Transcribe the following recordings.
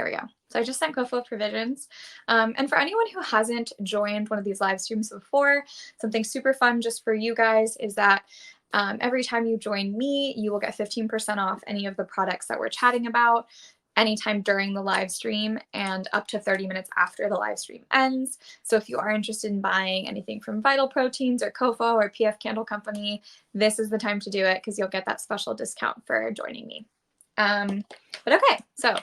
There we go. So I just sent Cofo provisions. And for anyone who hasn't joined one of these live streams before, something super fun just for you guys is that every time you join me, you will get 15% off any of the products that we're chatting about anytime during the live stream and up to 30 minutes after the live stream ends. So if you are interested in buying anything from Vital Proteins or Cofo or PF Candle Company, this is the time to do it because you'll get that special discount for joining me. But okay, so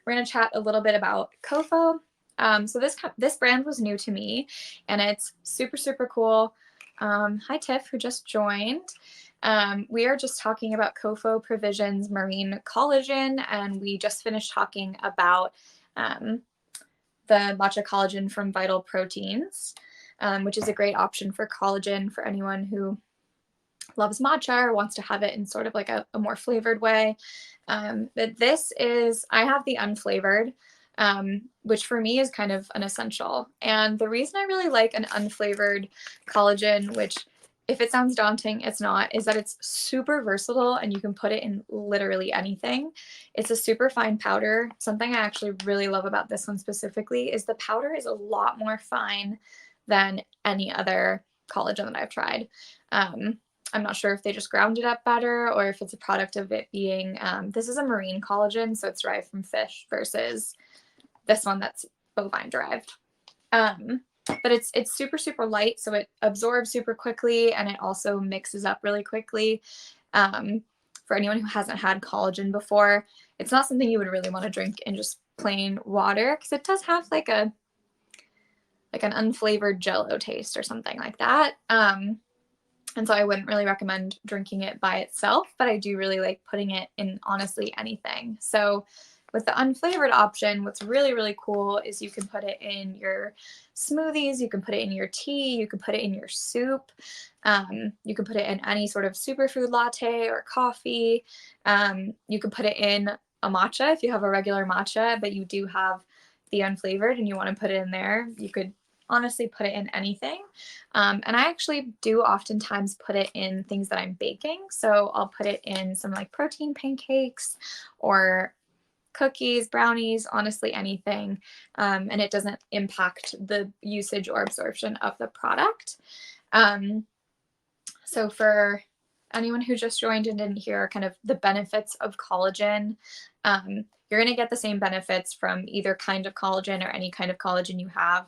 we're going to chat a little bit about Cofo. So this brand was new to me and it's super, super cool. Hi, Tiff, who just joined. We are just talking about Cofo Provisions Marine Collagen, and we just finished talking about the matcha collagen from Vital Proteins, which is a great option for collagen for anyone who loves matcha or wants to have it in sort of like a more flavored way. But this is, I have the unflavored, which for me is kind of an essential. And the reason I really like an unflavored collagen, which if it sounds daunting, it's not, is that it's super versatile and you can put it in literally anything. It's a super fine powder. Something I actually really love about this one specifically is the powder is a lot more fine than any other collagen that I've tried. I'm not sure if they just ground it up better or if it's a product of it being, this is a marine collagen, so it's derived from fish versus this one that's bovine derived. But it's super, super light, so it absorbs super quickly and it also mixes up really quickly. For anyone who hasn't had collagen before, it's not something you would really want to drink in just plain water because it does have like an unflavored Jello taste or something like that. And so I wouldn't really recommend drinking it by itself, but I do really like putting it in honestly anything. So with the unflavored option, what's really, really cool is you can put it in your smoothies, you can put it in your tea, you can put it in your soup, you can put it in any sort of superfood latte or coffee. You can put it in a matcha if you have a regular matcha, but you do have the unflavored and you want to put it in there. You could honestly put it in anything. And I actually do oftentimes put it in things that I'm baking. So I'll put it in some like protein pancakes or cookies, brownies, honestly anything. And it doesn't impact the usage or absorption of the product. So for anyone who just joined and didn't hear kind of the benefits of collagen, you're going to get the same benefits from either kind of collagen or any kind of collagen you have.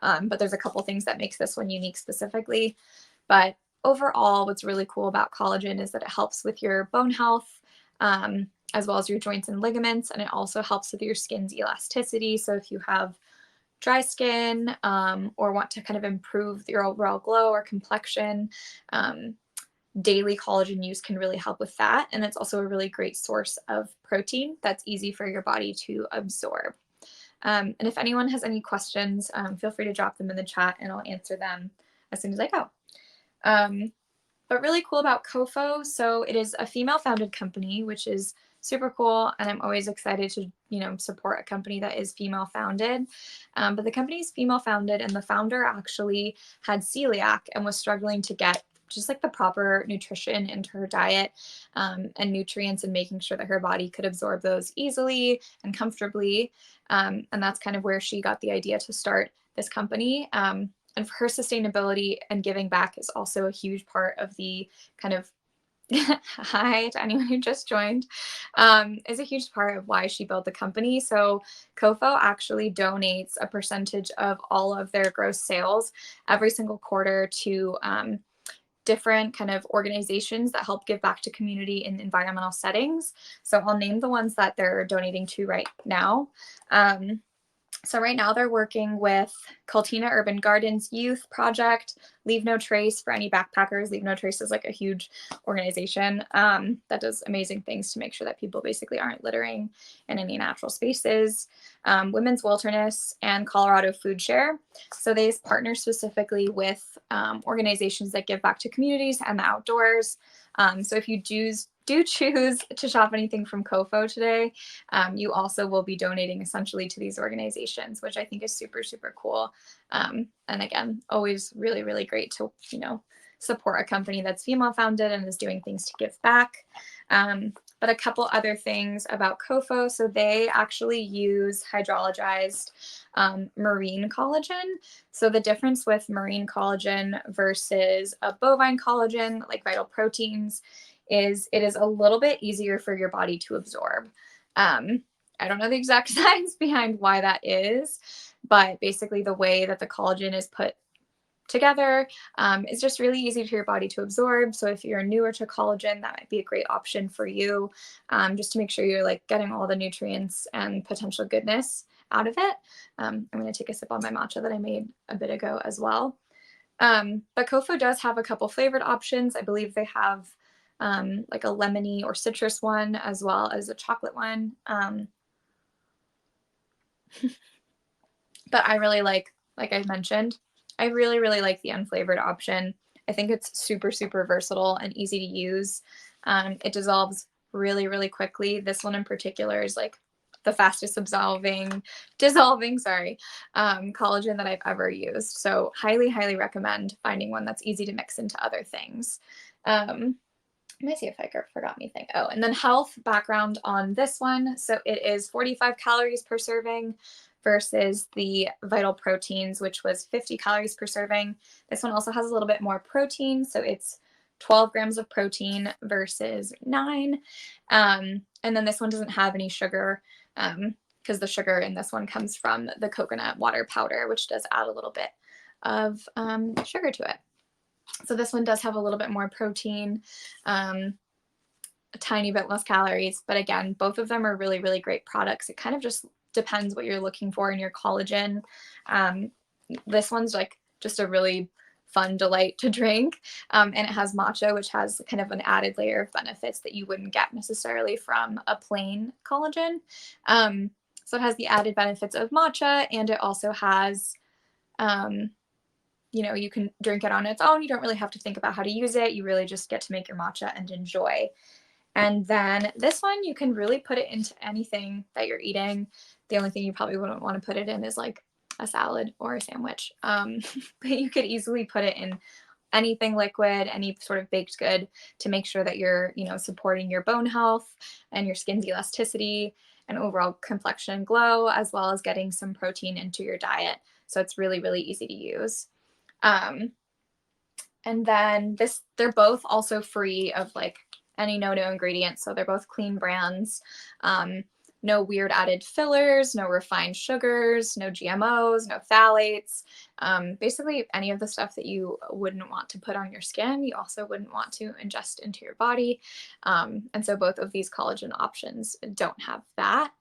But there's a couple things that makes this one unique specifically. But overall, what's really cool about collagen is that it helps with your bone health, as well as your joints and ligaments. And it also helps with your skin's elasticity. So if you have dry skin or want to kind of improve your overall glow or complexion, daily collagen use can really help with that. And it's also a really great source of protein that's easy for your body to absorb. And if anyone has any questions, feel free to drop them in the chat and I'll answer them as soon as I go. But really cool about Cofo, so it is a female-founded company, which is super cool, and I'm always excited to, support a company that is female-founded. But the company is female-founded, and the founder actually had celiac and was struggling to get just like the proper nutrition into her diet and nutrients and making sure that her body could absorb those easily and comfortably. And that's kind of where she got the idea to start this company. And for her, sustainability and giving back is also a huge part of the kind of hi to anyone who just joined, is a huge part of why she built the company. So Cofo actually donates a percentage of all of their gross sales every single quarter to different kind of organizations that help give back to community in environmental settings. So I'll name the ones that they're donating to right now. So right now they're working with Cultina Urban Gardens Youth Project, Leave No Trace for any backpackers. Leave No Trace is like a huge organization that does amazing things to make sure that people basically aren't littering in any natural spaces. Women's Wilderness and Colorado Food Share. So they partner specifically with organizations that give back to communities and the outdoors. So if you do choose to shop anything from Cofo today, you also will be donating essentially to these organizations, which I think is super, super cool. And again, always really, really great to, support a company that's female founded and is doing things to give back. But a couple other things about Cofo. So they actually use hydrolyzed marine collagen. So the difference with marine collagen versus a bovine collagen, like Vital Proteins, is it is a little bit easier for your body to absorb. I don't know the exact science behind why that is, but basically the way that the collagen is put together is just really easy for your body to absorb. So if you're newer to collagen, that might be a great option for you, just to make sure you're like getting all the nutrients and potential goodness out of it. I'm going to take a sip on my matcha that I made a bit ago as well. But Cofo does have a couple flavored options. I believe they have like a lemony or citrus one, as well as a chocolate one. But I really like I mentioned, I really, really like the unflavored option. I think it's super, super versatile and easy to use. It dissolves really, really quickly. This one in particular is like the fastest dissolving, collagen that I've ever used. So highly, highly recommend finding one that's easy to mix into other things. Let me see if I forgot anything. Oh, and then health background on this one. So it is 45 calories per serving versus the Vital Proteins, which was 50 calories per serving. This one also has a little bit more protein. So it's 12 grams of protein versus 9. And then this one doesn't have any sugar, because the sugar in this one comes from the coconut water powder, which does add a little bit of sugar to it. So this one does have a little bit more protein, a tiny bit less calories. But again, both of them are really, really great products. It kind of just depends what you're looking for in your collagen. This one's like just a really fun delight to drink. And it has matcha, which has kind of an added layer of benefits that you wouldn't get necessarily from a plain collagen. So it has the added benefits of matcha, and it also has, you know, you can drink it on its own. You don't really have to think about how to use it. You really just get to make your matcha and enjoy. And then this one, you can really put it into anything that you're eating. The only thing you probably wouldn't want to put it in is like a salad or a sandwich. But you could easily put it in anything liquid, any sort of baked good, to make sure that you're, you know, supporting your bone health and your skin's elasticity and overall complexion glow, as well as getting some protein into your diet. So it's really, really easy to use. And then they're both also free of like any no ingredients. So they're both clean brands. No weird added fillers, no refined sugars, no GMOs, no phthalates. Basically any of the stuff that you wouldn't want to put on your skin, you also wouldn't want to ingest into your body. And so both of these collagen options don't have that.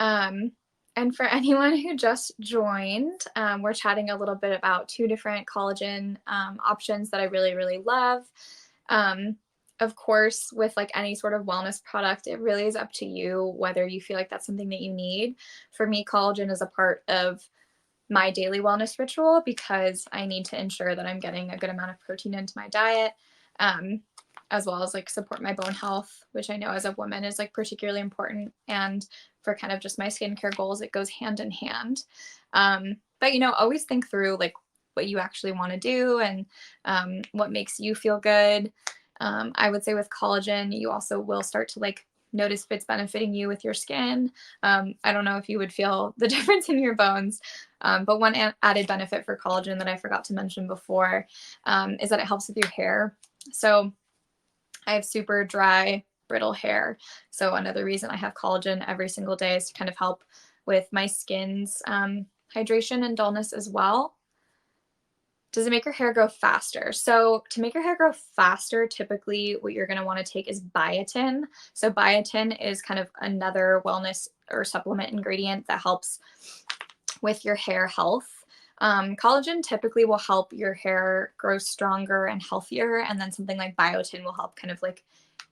And for anyone who just joined, we're chatting a little bit about 2 different collagen options that I really, really love. Of course, with like any sort of wellness product, it really is up to you whether you feel like that's something that you need. For me, collagen is a part of my daily wellness ritual because I need to ensure that I'm getting a good amount of protein into my diet, as well as like support my bone health, which I know as a woman is like particularly important. And for kind of just my skincare goals, it goes hand in hand. But, you know, always think through like what you actually want to do and what makes you feel good. I would say with collagen, you also will start to like notice if it's benefiting you with your skin. I don't know if you would feel the difference in your bones, but one added benefit for collagen that I forgot to mention before is that it helps with your hair. So I have super dry, brittle hair. So another reason I have collagen every single day is to kind of help with my skin's hydration and dullness as well. Does it make your hair grow faster? So to make your hair grow faster, typically what you're going to want to take is biotin. So biotin is kind of another wellness or supplement ingredient that helps with your hair health. Collagen typically will help your hair grow stronger and healthier. And then something like biotin will help kind of like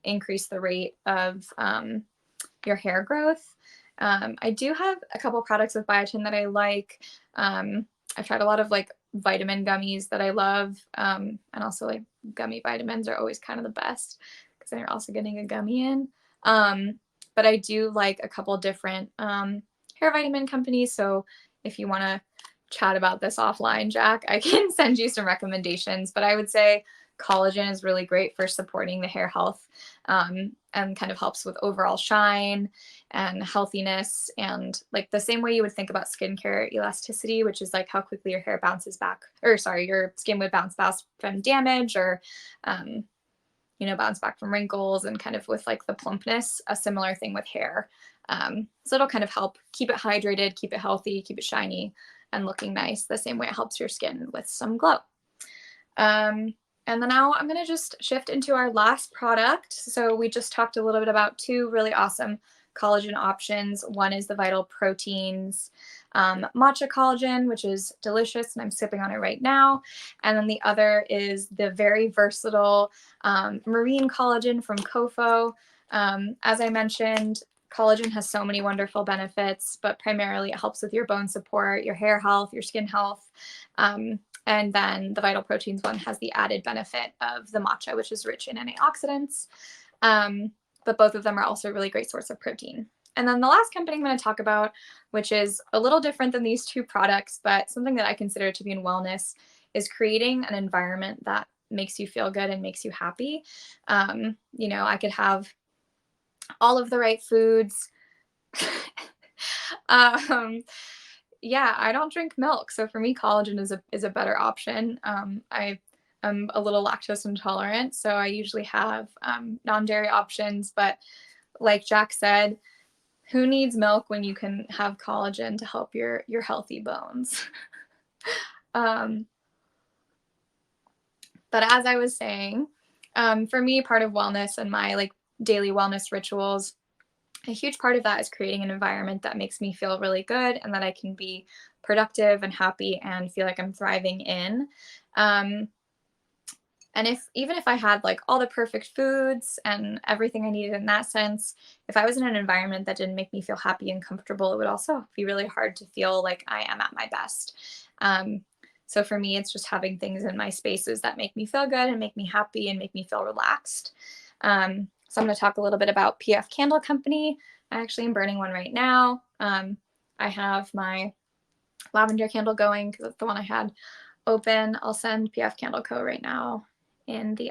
increase the rate of your hair growth. I do have a couple products with biotin that I like. I've tried a lot of like vitamin gummies that I love. And also like gummy vitamins are always kind of the best because then you're also getting a gummy in. But I do like a couple different hair vitamin companies. So if you want to chat about this offline, Jack, I can send you some recommendations. But I would say collagen is really great for supporting the hair health, and kind of helps with overall shine and healthiness, and like the same way you would think about skincare elasticity, which is like how quickly your hair bounces back, or sorry, your skin would bounce back from damage, or um, bounce back from wrinkles, and kind of with like the plumpness, a similar thing with hair. So it'll kind of help keep it hydrated, keep it healthy, keep it shiny and looking nice, the same way it helps your skin with some glow. And then now I'm going to just shift into our last product. So we just talked a little bit about two really awesome collagen options. One is the Vital Proteins matcha collagen, which is delicious, and I'm sipping on it right now. And then the other is the very versatile marine collagen from Cofo. As I mentioned, collagen has so many wonderful benefits, but primarily it helps with your bone support, your hair health, your skin health. And then the Vital Proteins one has the added benefit of the matcha, which is rich in antioxidants. But both of them are also a really great source of protein. And then the last company I'm going to talk about, which is a little different than these two products, but something that I consider to be in wellness, is creating an environment that makes you feel good and makes you happy. I could have all of the right foods. Yeah, I don't drink milk, so for me, collagen is a better option. I am a little lactose intolerant, so I usually have non-dairy options. But like Jack said, who needs milk when you can have collagen to help your healthy bones? um, but as I was saying, for me, part of wellness and my like daily wellness rituals, a huge part of that is creating an environment that makes me feel really good and that I can be productive and happy and feel like I'm thriving in. And even if I had like all the perfect foods and everything I needed in that sense, if I was in an environment that didn't make me feel happy and comfortable, it would also be really hard to feel like I am at my best. So for me, it's just having things in my spaces that make me feel good and make me happy and make me feel relaxed. So I'm going to talk a little bit about PF Candle Company. I actually am burning one right now. I have my lavender candle going because it's the one I had open. I'll send PF Candle Co. right now in the